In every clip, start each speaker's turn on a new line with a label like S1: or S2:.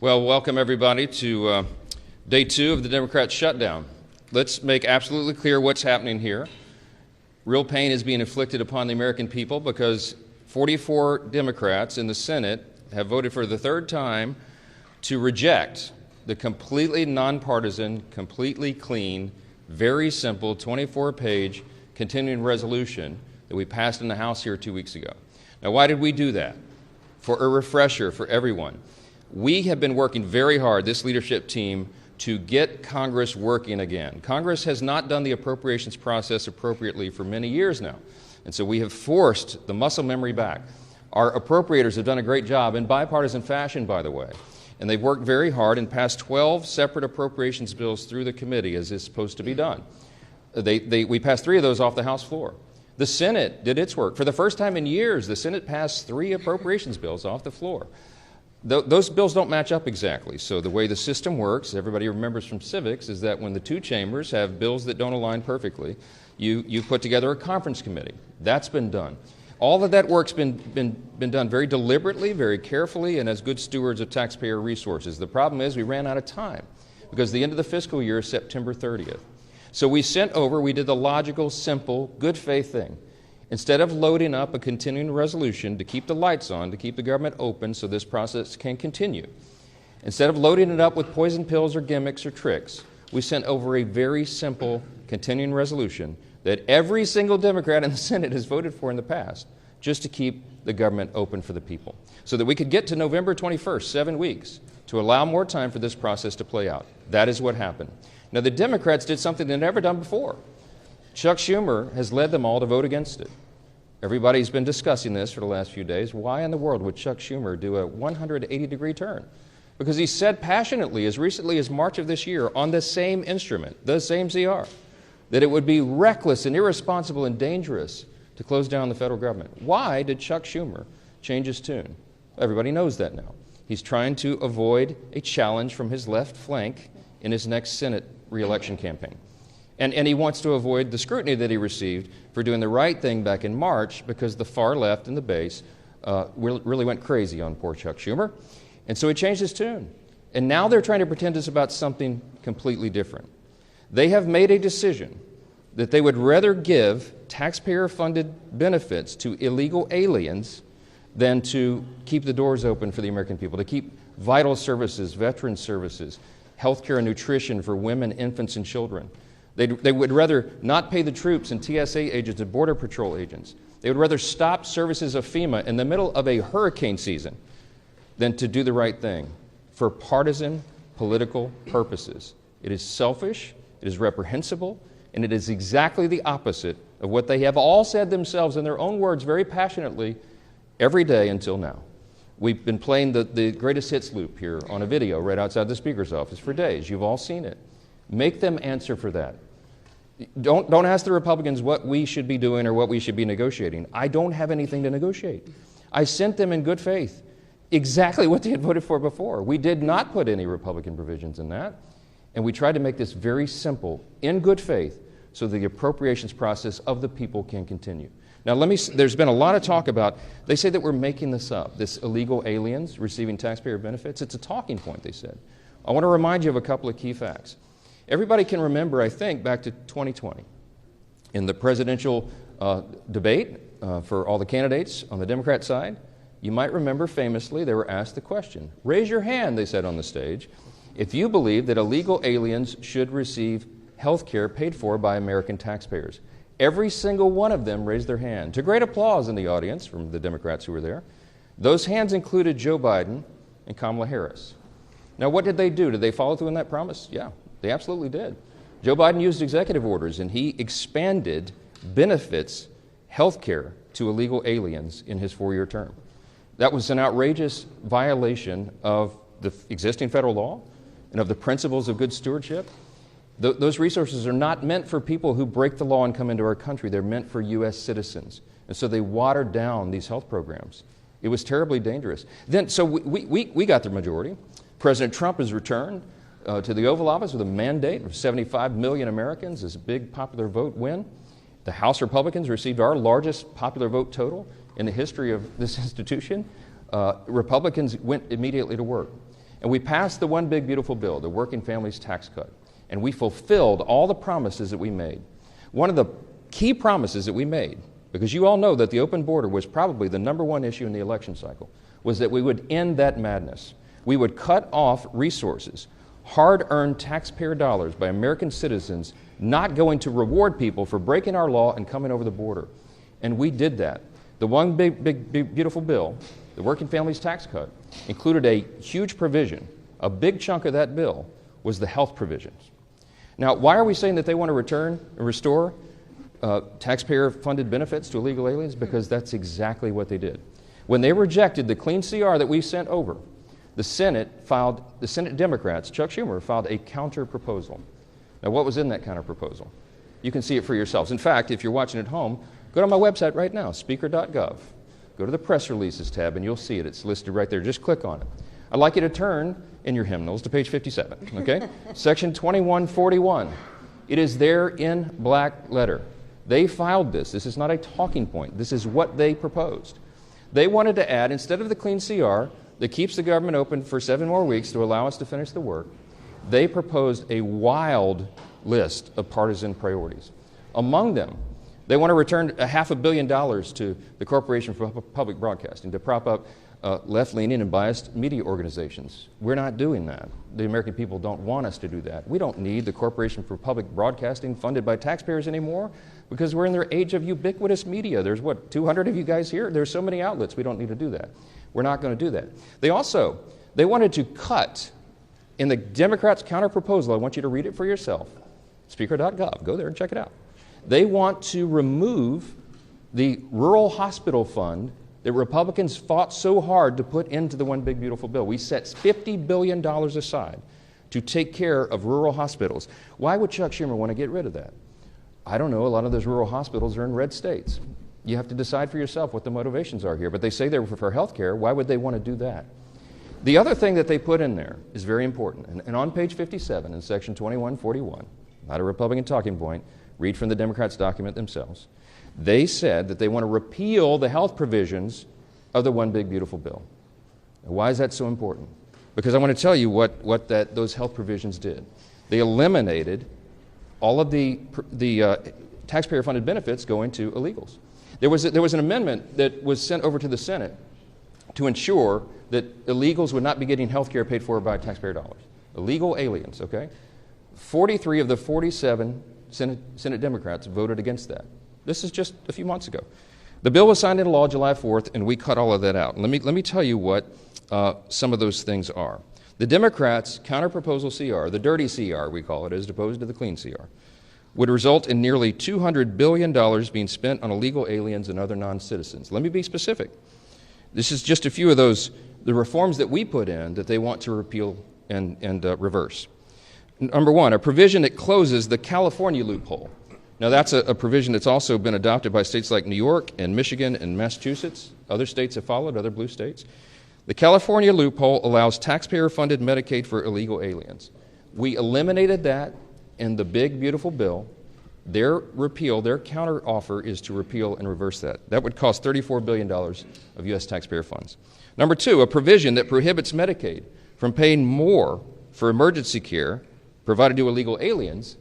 S1: Well, welcome everybody to day 2 of the Democrat shutdown. Let's make absolutely clear what's happening here. Real pain is being inflicted upon the American people because 44 Democrats in the Senate have voted for the third time to reject the completely nonpartisan, completely clean, very simple 24-page continuing resolution that we passed in the House here 2 weeks ago. Now, why did we do that? For a refresher for everyone. We have been working very hard, this leadership team, to get Congress working again. Congress has not done the appropriations process appropriately for many years now. And so we have forced the muscle memory back. Our appropriators have done a great job in bipartisan fashion, by the way. And they've worked very hard and passed 12 separate appropriations bills through the committee as is supposed to be done. We passed 3 of those off the House floor. The Senate did its work. For the first time in years, the Senate passed 3 appropriations bills off the floor. Those bills don't match up exactly. So the way the system works, everybody remembers from civics, is that when the 2 chambers have bills that don't align perfectly, you put together a conference committee. That's been done. All of that work's been done very deliberately, very carefully, and as good stewards of taxpayer resources. The problem is we ran out of time because the end of the fiscal year is September 30th. So we did the logical, simple, good faith thing. Instead of loading up a continuing resolution to keep the lights on, to keep the government open so this process can continue, instead of loading it up with poison pills or gimmicks or tricks, we sent over a very simple continuing resolution that every single Democrat in the Senate has voted for in the past, just to keep the government open for the people, so that we could get to November 21st, 7 weeks, to allow more time for this process to play out. That is what happened. Now, the Democrats did something they've never done before. Chuck Schumer has led them all to vote against it. Everybody's been discussing this for the last few days. Why in the world would Chuck Schumer do a 180-degree turn? Because he said passionately, as recently as March of this year, on the same instrument, the same ZR, that it would be reckless and irresponsible and dangerous to close down the federal government. Why did Chuck Schumer change his tune? Everybody knows that now. He's trying to avoid a challenge from his left flank in his next Senate re-election campaign. And he wants to avoid the scrutiny that he received for doing the right thing back in March because the far left and the base really went crazy on poor Chuck Schumer. And so he changed his tune. And now they're trying to pretend it's about something completely different. They have made a decision that they would rather give taxpayer-funded benefits to illegal aliens than to keep the doors open for the American people, to keep vital services, veteran services, health care and nutrition for women, infants, and children. They would rather not pay the troops and TSA agents and Border Patrol agents. They would rather stop services of FEMA in the middle of a hurricane season than to do the right thing for partisan political purposes. It is selfish, it is reprehensible, and it is exactly the opposite of what they have all said themselves in their own words very passionately every day until now. We've been playing the greatest hits loop here on a video right outside the Speaker's office for days. You've all seen it. Make them answer for that. Don't ask the Republicans what we should be doing or what we should be negotiating. I don't have anything to negotiate. I sent them in good faith exactly what they had voted for before. We did not put any Republican provisions in that, and we tried to make this very simple, in good faith, so the appropriations process of the people can continue. Now, there's been a lot of talk about, they say that we're making this up, this illegal aliens receiving taxpayer benefits. It's a talking point, they said. I want to remind you of a couple of key facts. Everybody can remember, I think, back to 2020. In the presidential debate for all the candidates on the Democrat side, you might remember famously they were asked the question, raise your hand, they said on the stage, if you believe that illegal aliens should receive health care paid for by American taxpayers. Every single one of them raised their hand, to great applause in the audience from the Democrats who were there. Those hands included Joe Biden and Kamala Harris. Now, what did they do? Did they follow through on that promise? Yeah. They absolutely did. Joe Biden used executive orders, and he expanded benefits, health care, to illegal aliens in his 4-year term. That was an outrageous violation of the existing federal law and of the principles of good stewardship. Those resources are not meant for people who break the law and come into our country. They're meant for U.S. citizens. And so they watered down these health programs. It was terribly dangerous. So we got the majority. President Trump has returned to the Oval Office with a mandate of 75 million Americans, this big popular vote win. The House Republicans received our largest popular vote total in the history of this institution. Republicans went immediately to work. And we passed the one big beautiful bill, the Working Families Tax Cut, and we fulfilled all the promises that we made. One of the key promises that we made, because you all know that the open border was probably the #1 issue in the election cycle, was that we would end that madness. We would cut off resources, hard-earned taxpayer dollars by American citizens not going to reward people for breaking our law and coming over the border. And we did that. The one big beautiful bill, the Working Families Tax Cut, included a huge provision. A big chunk of that bill was the health provisions. Now, why are we saying that they want to return and restore taxpayer-funded benefits to illegal aliens? Because that's exactly what they did. When they rejected the clean CR that we sent over, the Senate Democrats, Chuck Schumer, filed a counter-proposal. Now, what was in that counter-proposal? You can see it for yourselves. In fact, if you're watching at home, go to my website right now, speaker.gov. Go to the press releases tab and you'll see it. It's listed right there. Just click on it. I'd like you to turn in your hymnals to page 57, okay? Section 2141. It is there in black letter. They filed this. This is not a talking point. This is what they proposed. They wanted to add, instead of the clean CR that keeps the government open for 7 more weeks to allow us to finish the work, they proposed a wild list of partisan priorities. Among them, they want to return $500 million to the Corporation for Public Broadcasting to prop up left-leaning and biased media organizations. We're not doing that. The American people don't want us to do that. We don't need the Corporation for Public Broadcasting funded by taxpayers anymore because we're in their age of ubiquitous media. There's, 200 of you guys here? There's so many outlets. We don't need to do that. We're not going to do that. They wanted to cut, in the Democrats' counter-proposal, I want you to read it for yourself, speaker.gov. Go there and check it out. They want to remove the rural hospital fund that Republicans fought so hard to put into the one big beautiful bill. We set $50 billion aside to take care of rural hospitals. Why would Chuck Schumer want to get rid of that? I don't know. A lot of those rural hospitals are in red states. You have to decide for yourself what the motivations are here. But they say they're for health care. Why would they want to do that? The other thing that they put in there is very important. And on page 57 in section 2141, not a Republican talking point, read from the Democrats' document themselves. They said that they want to repeal the health provisions of the one big beautiful bill. Now, why is that so important? Because I want to tell you what those health provisions did. They eliminated all of the taxpayer-funded benefits going to illegals. There was an amendment that was sent over to the Senate to ensure that illegals would not be getting health care paid for by taxpayer dollars. Illegal aliens, okay? 43 of the 47 Senate Democrats voted against that. This is just a few months ago. The bill was signed into law July 4th, and we cut all of that out. And let me tell you what some of those things are. The Democrats' counter-proposal CR, the dirty CR we call it, as opposed to the clean CR, would result in nearly $200 billion being spent on illegal aliens and other non-citizens. Let me be specific. This is just a few of the reforms that we put in that they want to repeal and reverse. Number one, a provision that closes the California loophole. Now, that's a provision that's also been adopted by states like New York and Michigan and Massachusetts. Other states have followed, other blue states. The California loophole allows taxpayer-funded Medicaid for illegal aliens. We eliminated that in the big, beautiful bill. Their counteroffer is to repeal and reverse that. That would cost $34 billion of U.S. taxpayer funds. Number two, a provision that prohibits Medicaid from paying more for emergency care provided to illegal aliens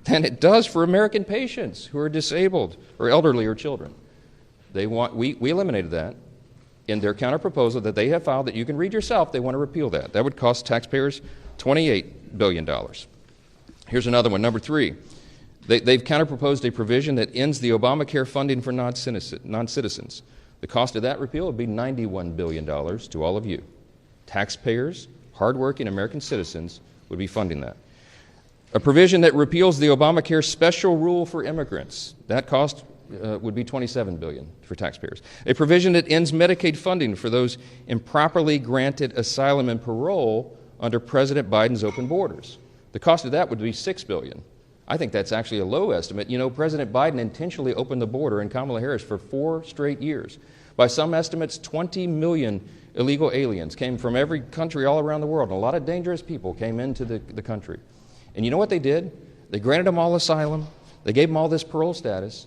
S1: than it does for American patients who are disabled or elderly or children. We eliminated that in their counterproposal that they have filed that you can read yourself. They want to repeal that. That would cost taxpayers $28 billion. Here's another one. Number three, they've counterproposed a provision that ends the Obamacare funding for non-citizens. The cost of that repeal would be $91 billion to all of you. Taxpayers, hardworking American citizens would be funding that. A provision that repeals the Obamacare special rule for immigrants. That cost would be $27 billion for taxpayers. A provision that ends Medicaid funding for those improperly granted asylum and parole under President Biden's open borders. The cost of that would be $6 billion. I think that's actually a low estimate. You know, President Biden intentionally opened the border and Kamala Harris for 4 straight years. By some estimates, 20 million illegal aliens came from every country all around the world, and a lot of dangerous people came into the country. And you know what they did? They granted them all asylum. They gave them all this parole status.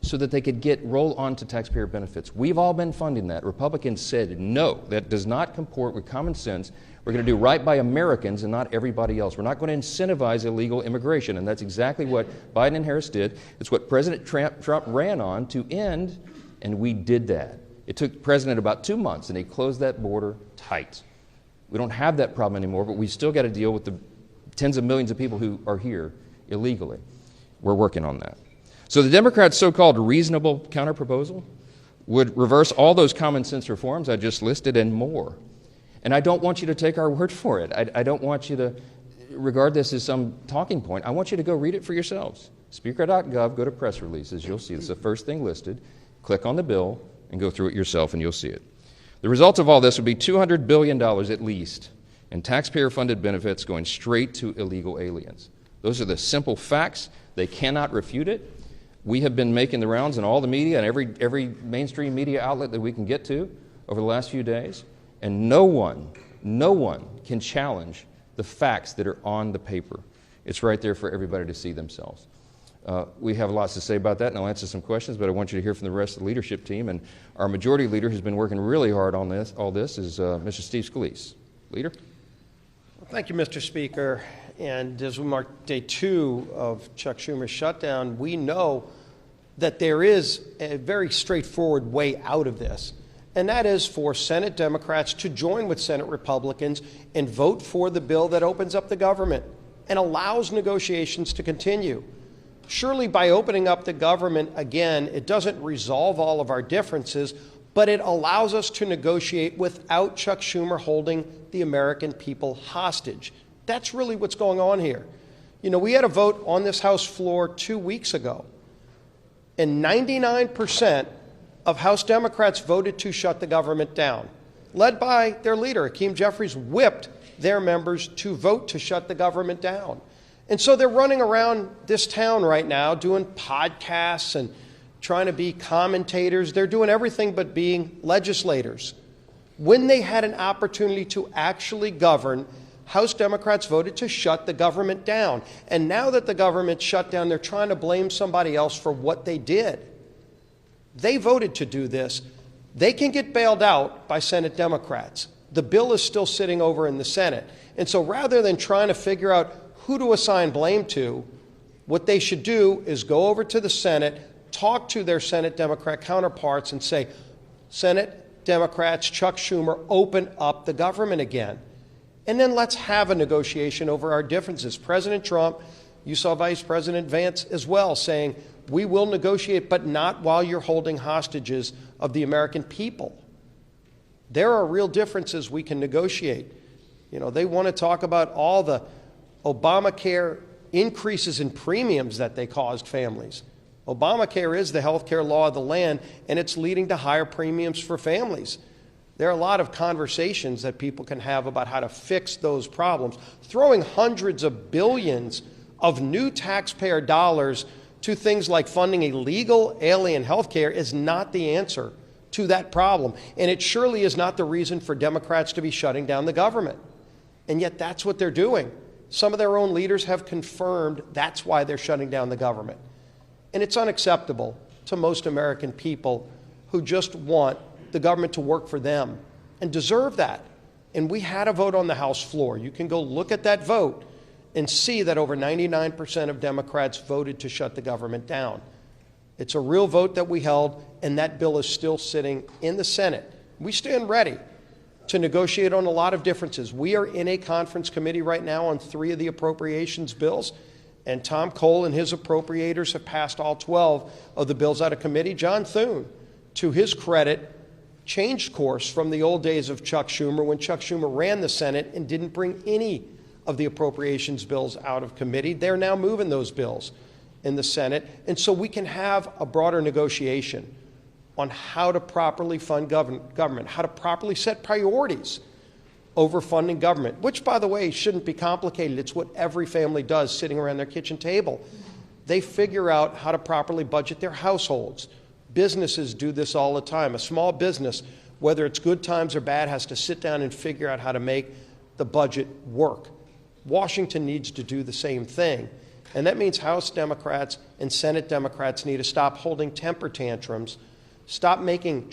S1: so that they could roll on to taxpayer benefits. We've all been funding that. Republicans said, no, that does not comport with common sense. We're going to do right by Americans and not everybody else. We're not going to incentivize illegal immigration, and that's exactly what Biden and Harris did. It's what President Trump ran on to end, and we did that. It took the president about 2 months, and he closed that border tight. We don't have that problem anymore, but we still got to deal with the tens of millions of people who are here illegally. We're working on that. So the Democrats' so-called reasonable counterproposal would reverse all those common sense reforms I just listed and more. And I don't want you to take our word for it. I don't want you to regard this as some talking point. I want you to go read it for yourselves. Speaker.gov, go to press releases. You'll see it's the first thing listed. Click on the bill and go through it yourself, and you'll see it. The result of all this would be $200 billion at least in taxpayer-funded benefits going straight to illegal aliens. Those are the simple facts. They cannot refute it. We have been making the rounds in all the media and every mainstream media outlet that we can get to over the last few days, and no one can challenge the facts that are on the paper. It's right there for everybody to see themselves. We have lots to say about that, and I'll answer some questions, but I want you to hear from the rest of the leadership team. And our majority leader who's been working really hard on all this is Mr. Steve Scalise. Leader?
S2: Well, thank you, Mr. Speaker. And as we mark day 2 of Chuck Schumer's shutdown, we know that there is a very straightforward way out of this, and that is for Senate Democrats to join with Senate Republicans and vote for the bill that opens up the government and allows negotiations to continue. Surely by opening up the government again, it doesn't resolve all of our differences, but it allows us to negotiate without Chuck Schumer holding the American people hostage. That's really what's going on here. You know, we had a vote on this House floor 2 weeks ago, and 99% of House Democrats voted to shut the government down. Led by their leader, Hakeem Jeffries, whipped their members to vote to shut the government down. And so they're running around this town right now doing podcasts and trying to be commentators. They're doing everything but being legislators. When they had an opportunity to actually govern, House Democrats voted to shut the government down. And now that the government's shut down, they're trying to blame somebody else for what they did. They voted to do this. They can get bailed out by Senate Democrats. The bill is still sitting over in the Senate. And so rather than trying to figure out who to assign blame to, what they should do is go over to the Senate, talk to their Senate Democrat counterparts and say, Senate Democrats, Chuck Schumer, open up the government again. And then let's have a negotiation over our differences. President Trump, you saw Vice President Vance as well saying, we will negotiate, but not while you're holding hostages of the American people. There are real differences we can negotiate. You know, they want to talk about all the Obamacare increases in premiums that they caused families. Obamacare is the health care law of the land, and it's leading to higher premiums for families. There are a lot of conversations that people can have about how to fix those problems. Throwing hundreds of billions of new taxpayer dollars to things like funding illegal alien health care is not the answer to that problem. And it surely is not the reason for Democrats to be shutting down the government. And yet that's what they're doing. Some of their own leaders have confirmed that's why they're shutting down the government. And it's unacceptable to most American people who just want the government to work for them and deserve that. And we had a vote on the House floor. You can go look at that vote and see that over 99% of Democrats voted to shut the government down. It's a real vote that we held, and that bill is still sitting in the Senate. We stand ready to negotiate on a lot of differences. We are in a conference committee right now on 3 of the appropriations bills, and Tom Cole and his appropriators have passed all 12 of the bills out of committee. John Thune, to his credit, changed course from the old days of Chuck Schumer when Chuck Schumer ran the Senate and didn't bring any of the appropriations bills out of committee. They're now moving those bills in the Senate, and so we can have a broader negotiation on how to properly fund government, how to properly set priorities over funding government, which, by the way, shouldn't be complicated. It's what every family does sitting around their kitchen table. They figure out how to properly budget their households. Businesses do this all the time. A small business, whether it's good times or bad, has to sit down and figure out how to make the budget work. Washington needs to do the same thing. And that means House Democrats and Senate Democrats need to stop holding temper tantrums, stop making $1.5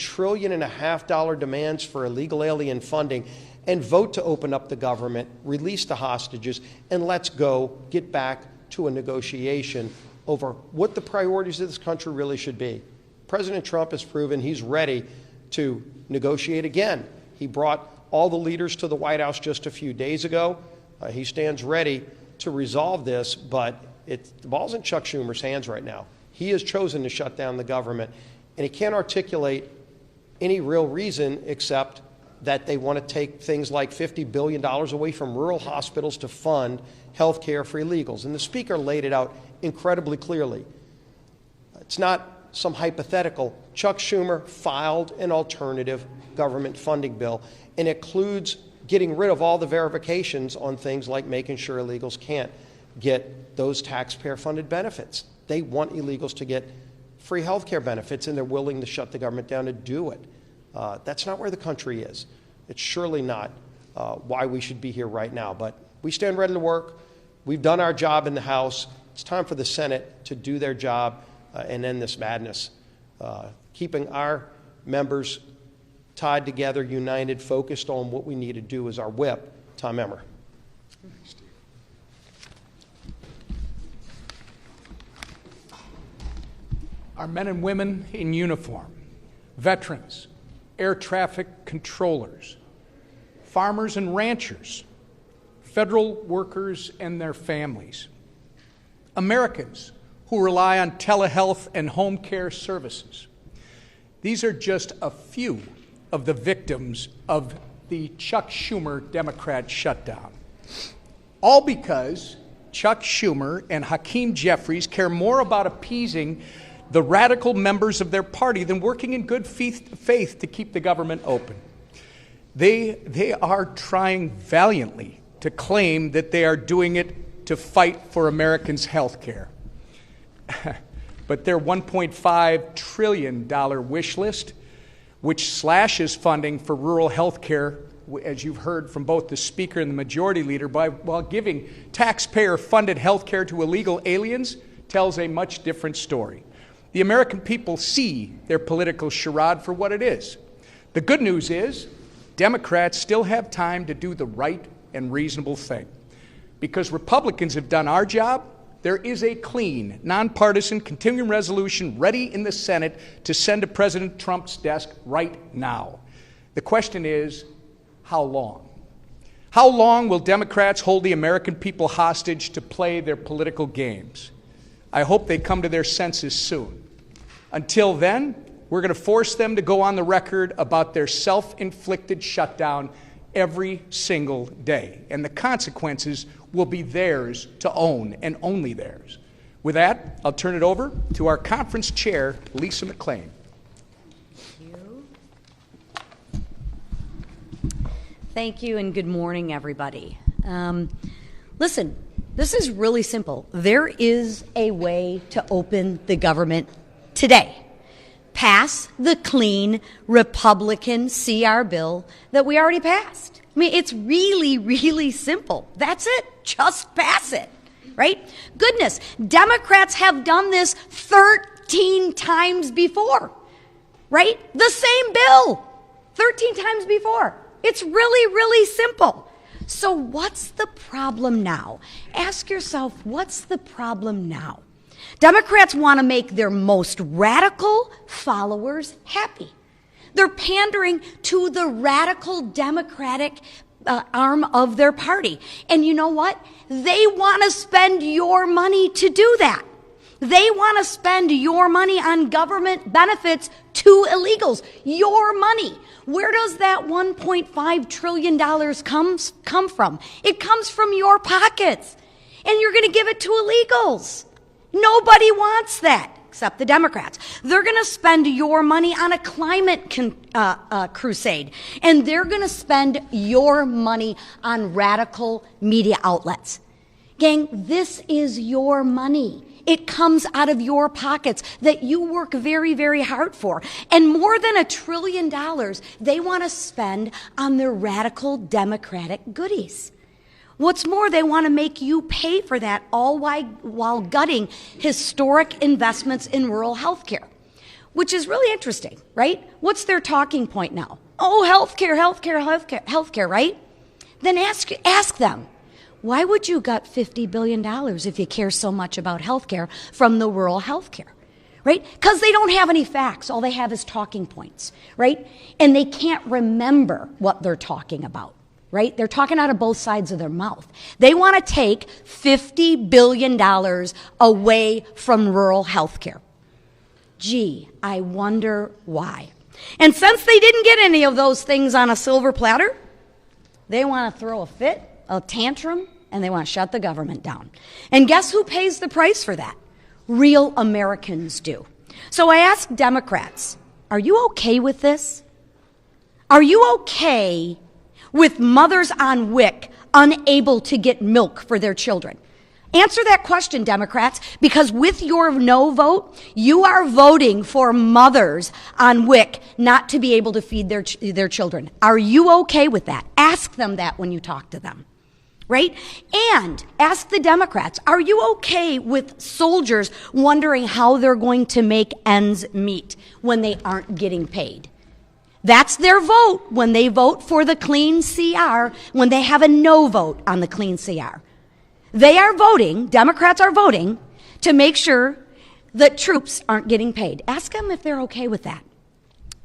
S2: trillion demands for illegal alien funding, and vote to open up the government, release the hostages, and let's go get back to a negotiation over what the priorities of this country really should be. President Trump has proven he's ready to negotiate again. He brought all the leaders to the White House just a few days ago. He stands ready to resolve this, but the ball's in Chuck Schumer's hands right now. He has chosen to shut down the government, and he can't articulate any real reason except that they want to take things like $50 billion away from rural hospitals to fund health care for illegals. And the Speaker laid it out incredibly clearly. It's not some hypothetical. Chuck Schumer filed an alternative government funding bill, and it includes getting rid of all the verifications on things like making sure illegals can't get those taxpayer-funded benefits. They want illegals to get free health care benefits, and they're willing to shut the government down to do it. That's not where the country is. It's surely not why we should be here right now. But we stand ready to work. We've done our job in the House. It's time for the Senate to do their job and end this madness. Keeping our members tied together, united, focused on what we need to do is our whip. Tom Emmer.
S3: Our men and women in uniform, veterans, air traffic controllers, farmers and ranchers, federal workers and their families, Americans who rely on telehealth and home care services. These are just a few of the victims of the Chuck Schumer Democrat shutdown. All because Chuck Schumer and Hakeem Jeffries care more about appeasing the radical members of their party than working in good faith to keep the government open. They are trying valiantly to claim that they are doing it to fight for Americans' health care. But their $1.5 trillion wish list, which slashes funding for rural health care, as you've heard from both the Speaker and the Majority Leader, while giving taxpayer-funded health care to illegal aliens, tells a much different story. The American people see their political charade for what it is. The good news is Democrats still have time to do the right and reasonable thing. Because Republicans have done our job, there is a clean, nonpartisan, continuing resolution ready in the Senate to send to President Trump's desk right now. The question is, how long? How long will Democrats hold the American people hostage to play their political games? I hope they come to their senses soon. Until then, we're going to force them to go on the record about their self-inflicted shutdown every single day. And the consequences will be theirs to own, and only theirs. With that, I'll turn it over to our conference chair, Lisa McClain.
S4: Thank you, and good morning, everybody. Listen, this is really simple. There is a way to open the government today. Pass the clean Republican CR bill that we already passed. I mean, it's really, really simple. That's it. Just pass it, right? Goodness, Democrats have done this 13 times before, right? The same bill, 13 times before. It's really, really simple. So what's the problem now? Ask yourself, what's the problem now? Democrats want to make their most radical followers happy. They're pandering to the radical Democratic arm of their party. And you know what? They want to spend your money to do that. They want to spend your money on government benefits to illegals. Your money. Where does that $1.5 trillion come from? It comes from your pockets. And you're going to give it to illegals. Nobody wants that, except the Democrats. They're going to spend your money on a climate crusade. And they're going to spend your money on radical media outlets. Gang, this is your money. It comes out of your pockets that you work very, very hard for. And more than $1 trillion they want to spend on their radical Democratic goodies. What's more, they want to make you pay for that, all while gutting historic investments in rural health care, which is really interesting, right? What's their talking point now? Oh, healthcare, right? Then ask them, why would you gut $50 billion if you care so much about healthcare from the rural healthcare, right? Because they don't have any facts. All they have is talking points, right? And they can't remember what they're talking about. Right? They're talking out of both sides of their mouth. They want to take $50 billion away from rural health care. Gee, I wonder why. And since they didn't get any of those things on a silver platter, they want to throw a fit, a tantrum, and they want to shut the government down. And guess who pays the price for that? Real Americans do. So I ask Democrats, are you okay with this? Are you okay with mothers on WIC unable to get milk for their children? Answer that question, Democrats, because with your no vote, you are voting for mothers on WIC not to be able to feed their children. Are you okay with that? Ask them that when you talk to them, right? And ask the Democrats, are you okay with soldiers wondering how they're going to make ends meet when they aren't getting paid? That's their vote when they vote for the clean CR, when they have a no vote on the clean CR. They are voting, Democrats are voting, to make sure that troops aren't getting paid. Ask them if they're okay with that.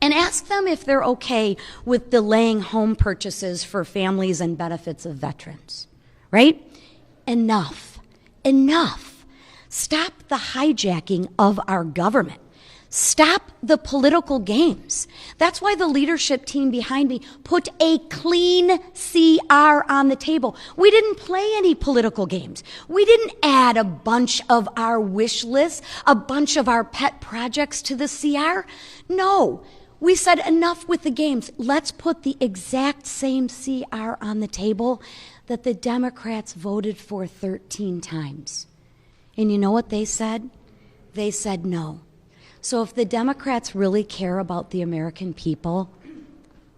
S4: And ask them if they're okay with delaying home purchases for families and benefits of veterans. Right? Enough. Stop the hijacking of our government. Stop the political games. That's why the leadership team behind me put a clean CR on the table. We didn't play any political games. We didn't add a bunch of our wish lists, a bunch of our pet projects to the CR. No, we said enough with the games. Let's put the exact same CR on the table that the Democrats voted for 13 times. And you know what they said? They said no. So if the Democrats really care about the American people,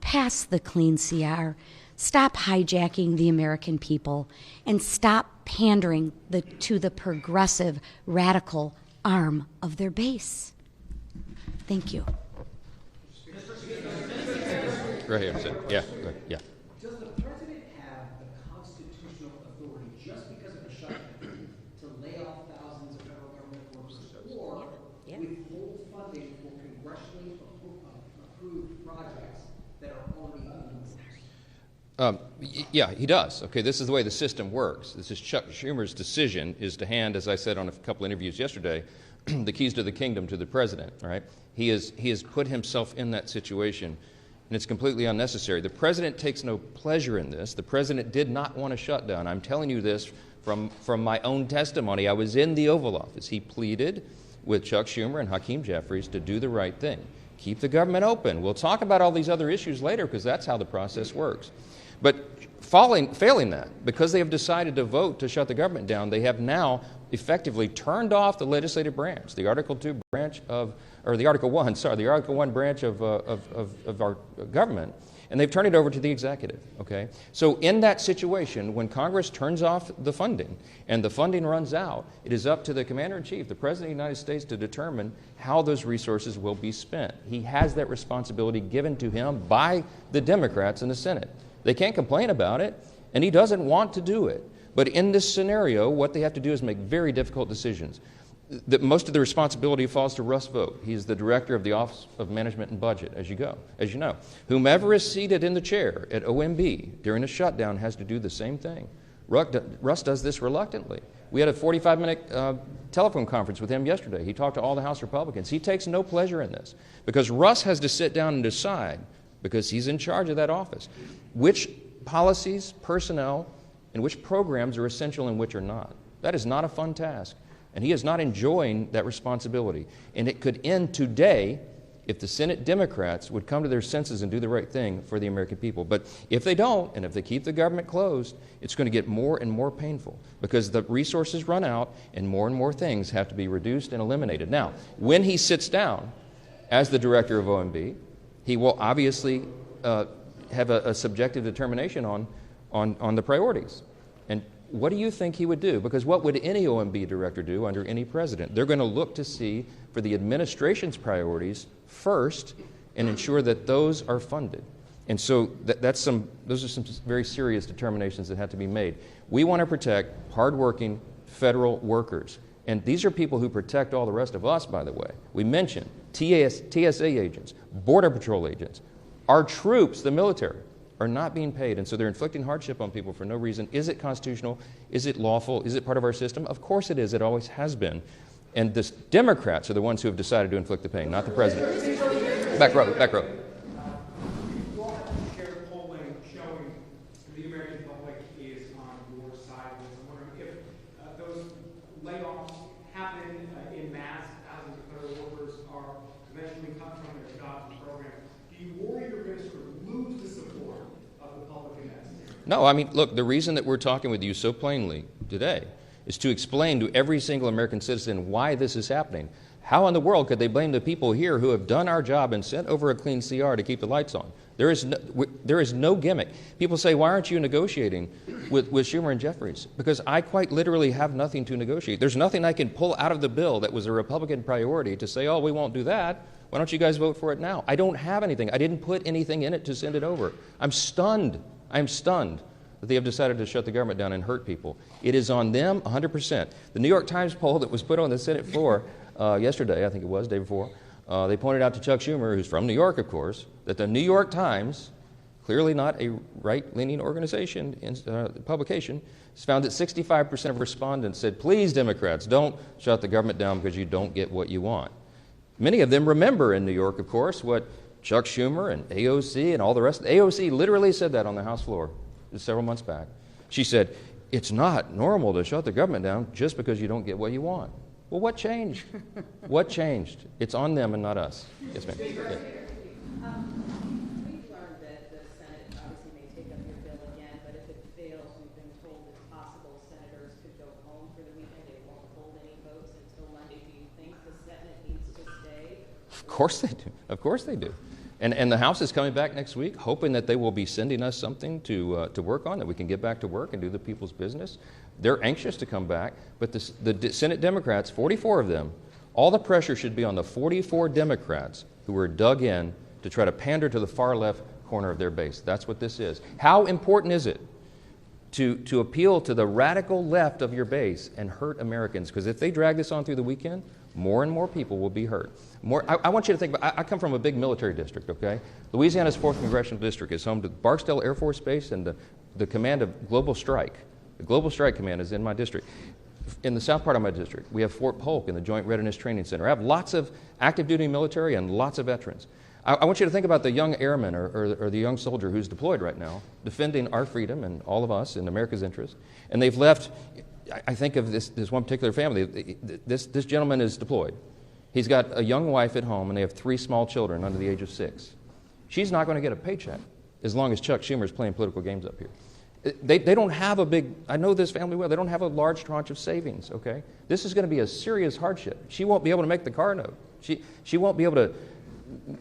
S4: pass the clean CR, stop hijacking the American people, and stop pandering to the progressive, radical arm of their base. Thank you.
S1: Right here, yeah.
S5: Does the president have the constitutional authority just because of a shutdown to lay off thousands of federal government workers or withhold funding for congressionally approved projects that are already being
S1: Yeah, he does. Okay, this is the way the system works. This is Chuck Schumer's decision is to hand, as I said on a couple interviews yesterday, the keys to the kingdom to the president, right? He has put himself in that situation, and it's completely unnecessary. The president takes no pleasure in this. The president did not want a shutdown. I'm telling you this from my own testimony. I was in the Oval Office. He pleaded with Chuck Schumer and Hakeem Jeffries to do the right thing. Keep the government open. We'll talk about all these other issues later because that's how the process works. But failing that, because they have decided to vote to shut the government down, they have now effectively turned off the legislative branch, the Article 2 branch of, or the Article 1, sorry, the Article 1 branch of our government, and they've turned it over to the executive, okay? So in that situation, when Congress turns off the funding and the funding runs out, it is up to the Commander-in-Chief, the President of the United States, to determine how those resources will be spent. He has that responsibility given to him by the Democrats in the Senate. They can't complain about it, and he doesn't want to do it. But in this scenario, what they have to do is make very difficult decisions. Most of the responsibility falls to Russ Vought. He's the director of the Office of Management and Budget, as you know. Whomever is seated in the chair at OMB during a shutdown has to do the same thing. Russ does this reluctantly. We had a 45-minute telephone conference with him yesterday. He talked to all the House Republicans. He takes no pleasure in this because Russ has to sit down and decide, because he's in charge of that office, which policies, personnel, and which programs are essential and which are not. That is not a fun task. And he is not enjoying that responsibility. And it could end today if the Senate Democrats would come to their senses and do the right thing for the American people. But if they don't, and if they keep the government closed, it's going to get more and more painful because the resources run out and more things have to be reduced and eliminated. Now, when he sits down as the director of OMB, he will obviously have a subjective determination on the priorities. And what do you think he would do? Because what would any OMB director do under any president? They're going to look to see for the administration's priorities first and ensure that those are funded. And so those are some very serious determinations that have to be made. We want to protect hardworking federal workers. And these are people who protect all the rest of us, by the way. We mentioned TSA agents, Border Patrol agents. Our troops, the military, are not being paid, and so they're inflicting hardship on people for no reason. Is it constitutional? Is it lawful? Is it part of our system? Of course it is. It always has been. And the Democrats are the ones who have decided to inflict the pain, not the president. Back row, back row.
S6: You all have to share polling showing the American public is on your side. I'm wondering if those layoffs happen in mass, thousands of federal workers are eventually cut from their jobs and programs. Do you worry you're going to sort of lose the support of the public in that scenario?
S1: No, I mean, look, the reason that we're talking with you so plainly today is to explain to every single American citizen why this is happening. How in the world could they blame the people here who have done our job and sent over a clean CR to keep the lights on? There is no gimmick. People say, why aren't you negotiating with Schumer and Jeffries? Because I quite literally have nothing to negotiate. There's nothing I can pull out of the bill that was a Republican priority to say, oh, we won't do that. Why don't you guys vote for it now? I don't have anything. I didn't put anything in it to send it over. I'm stunned. I'm stunned that they have decided to shut the government down and hurt people. It is on them 100%. The New York Times poll that was put on the Senate floor yesterday, I think it was, day before, they pointed out to Chuck Schumer, who's from New York, of course, that the New York Times, clearly not a right-leaning organization, publication, has found that 65% of respondents said, please, Democrats, don't shut the government down because you don't get what you want. Many of them remember in New York, of course, what Chuck Schumer and AOC and all the rest. AOC literally said that on the House floor several months back. She said, it's not normal to shut the government down just because you don't get what you want. Well, what changed? What changed? It's on them and not us. Yes, ma'am. Yeah.
S7: We've learned that the Senate obviously may take up your bill again, but if it fails, we've been told it's possible senators could go home for the weekend. They won't hold any votes until Monday. Do you think the Senate needs to stay?
S1: Of course they do. Of course they do. And the House is coming back next week, hoping that they will be sending us something to work on, that we can get back to work and do the people's business. They're anxious to come back, but the Senate Democrats, 44 of them, all the pressure should be on the 44 Democrats who were dug in to try to pander to the far left corner of their base. That's what this is. How important is it to appeal to the radical left of your base and hurt Americans? Because if they drag this on through the weekend, more and more people will be hurt. I want you to think about, I come from a big military district, okay? Louisiana's 4th Congressional District is home to Barksdale Air Force Base and the command of Global Strike. The Global Strike Command is in my district. In the south part of my district, we have Fort Polk and the Joint Readiness Training Center. I have lots of active duty military and lots of veterans. I want you to think about the young airman or the young soldier who's deployed right now, defending our freedom and all of us in America's interest. And they've left, I think of this one particular family. This gentleman is deployed. He's got a young wife at home, and they have 3 small children under the age of 6. She's not going to get a paycheck as long as Chuck Schumer is playing political games up here. They don't have a big, I know this family well, they don't have a large tranche of savings, okay? This is going to be a serious hardship. She won't be able to make the car note. She won't be able to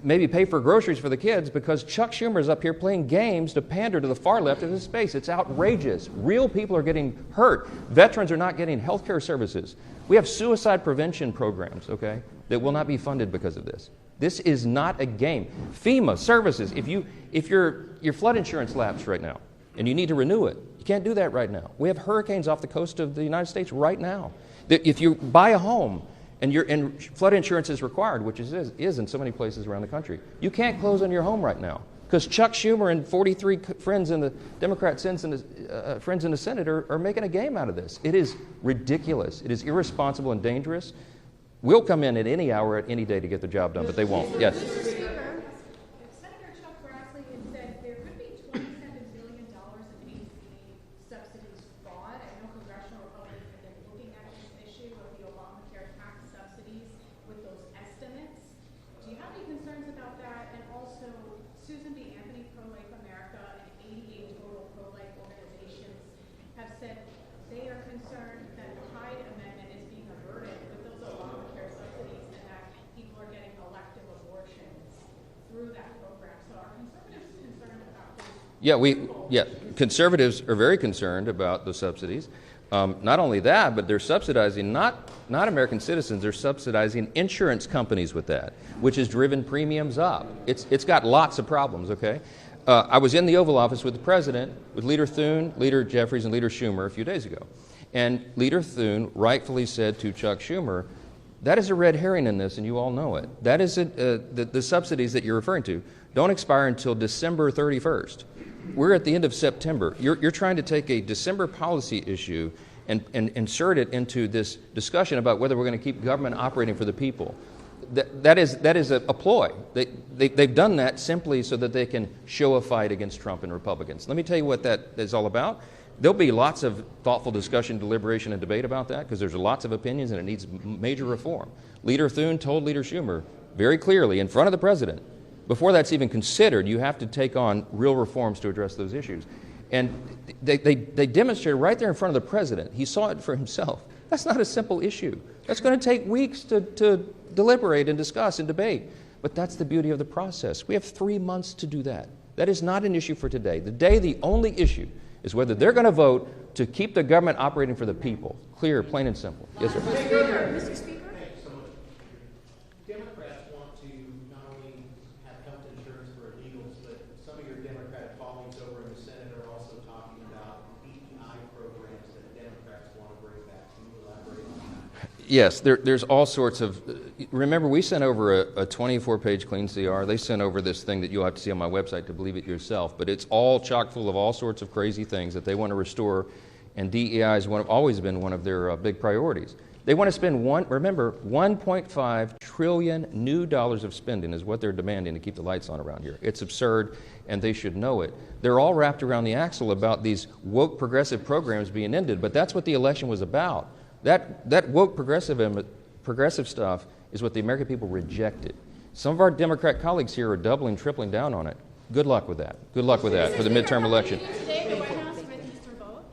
S1: maybe pay for groceries for the kids because Chuck Schumer is up here playing games to pander to the far left of his space. It's outrageous. Real people are getting hurt. Veterans are not getting health care services. We have suicide prevention programs, okay, that will not be funded because of this. This is not a game. FEMA services, if your flood insurance lapsed right now and you need to renew it, you can't do that right now. We have hurricanes off the coast of the United States right now. If you buy a home and flood insurance is required, which is in so many places around the country, you can't close on your home right now because Chuck Schumer and 43 friends in the Democrat friends in the Senate are making a game out of this. It is ridiculous. It is irresponsible and dangerous. We'll come in at any hour, at any day to get the job done, but they won't. Yes. Yeah, conservatives are very concerned about the subsidies. Not only that, but they're subsidizing not American citizens, they're subsidizing insurance companies with that, which has driven premiums up. It's got lots of problems, okay? I was in the Oval Office with the President, with Leader Thune, Leader Jeffries, and Leader Schumer a few days ago. And Leader Thune rightfully said to Chuck Schumer, that is a red herring in this, and you all know it. That is the subsidies that you're referring to don't expire until December 31st. We're at the end of September. You're trying to take a December policy issue and insert it into this discussion about whether we're going to keep government operating for the people. That is a ploy. They've done that simply so that they can show a fight against Trump and Republicans. Let me tell you what that is all about. There'll be lots of thoughtful discussion, deliberation, and debate about that because there's lots of opinions and it needs major reform. Leader Thune told Leader Schumer very clearly in front of the President, before that's even considered, you have to take on real reforms to address those issues. And they demonstrated right there in front of the President. He saw it for himself. That's not a simple issue. That's going to take weeks to deliberate and discuss and debate. But that's the beauty of the process. We have 3 months to do that. That is not an issue for today. The only issue is whether they're going to vote to keep the government operating for the people. Clear, plain and simple. Yes, sir.
S7: Mr. Speaker?
S8: Democrats want to not only have health insurance for illegals, but some of your Democratic colleagues over in the Senate are also talking about DEI programs that Democrats want to bring back. Can you elaborate on that?
S1: Yes, there's all sorts of... Remember, we sent over a 24-page clean CR. They sent over this thing that you'll have to see on my website to believe it yourself, but it's all chock full of all sorts of crazy things that they want to restore, and DEI has always been one of their big priorities. They want to spend $1.5 trillion new dollars of spending is what they're demanding to keep the lights on around here. It's absurd, and they should know it. They're all wrapped around the axle about these woke progressive programs being ended, but that's what the election was about. That woke progressive stuff is what the American people rejected. Some of our Democrat colleagues here are doubling, tripling down on it. Good luck with that. Good luck with that for the midterm election.
S9: Today, the White House witnessed her vote.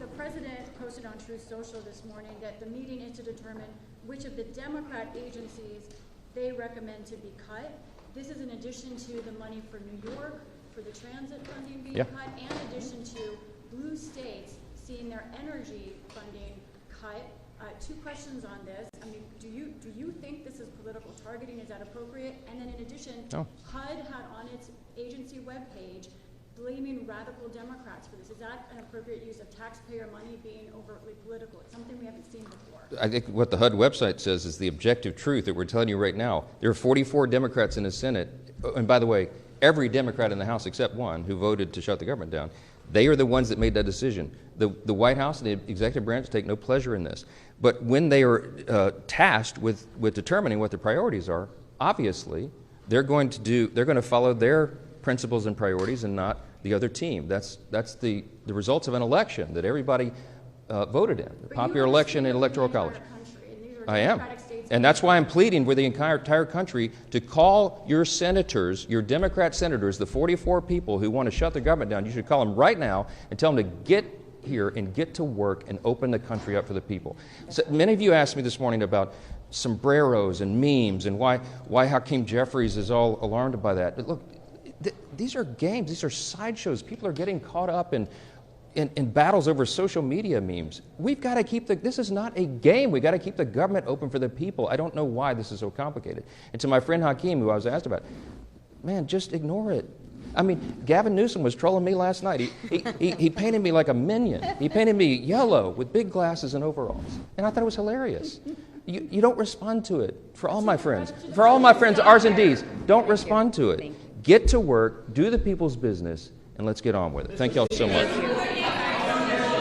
S9: The president posted on Truth Social this morning that the meeting is to determine which of the Democrat agencies they recommend to be cut. This is in addition to the money for New York, for the transit funding being cut, and in addition to blue states seeing their energy funding cut. Two questions on this. I mean, do you think this is political targeting? Is that appropriate? And then in addition, HUD had on its agency webpage blaming radical Democrats for this. Is that an appropriate use of taxpayer money being overtly political? It's something we haven't seen before.
S1: I think what the HUD website says is the objective truth that we're telling you right now. There are 44 Democrats in the Senate, and by the way, every Democrat in the House except one who voted to shut the government down. They are the ones that made that decision. The White House and the executive branch take no pleasure in this. But when they are tasked with determining what the priorities are, obviously they're going to follow their principles and priorities and not the other team. That's the results of an election that everybody voted in, the popular election and electoral college. I am. And that's why I'm pleading with the entire country to call your senators, your Democrat senators, the 44 people who want to shut the government down. You should call them right now and tell them to get here and get to work and open the country up for the people. So many of you asked me this morning about sombreros and memes and why Hakeem Jeffries is all alarmed by that. But look, these are games. These are sideshows. People are getting caught up in battles over social media memes. We've got to this is not a game. We've got to keep the government open for the people. I don't know why this is so complicated. And to my friend Hakeem, who I was asked about, man, just ignore it. I mean, Gavin Newsom was trolling me last night. He painted me like a minion. He painted me yellow with big glasses and overalls. And I thought it was hilarious. You don't respond to it. For all my friends, R's and D's, don't respond to it. Get to work, do the people's business, and let's get on with it. Thank you all so much.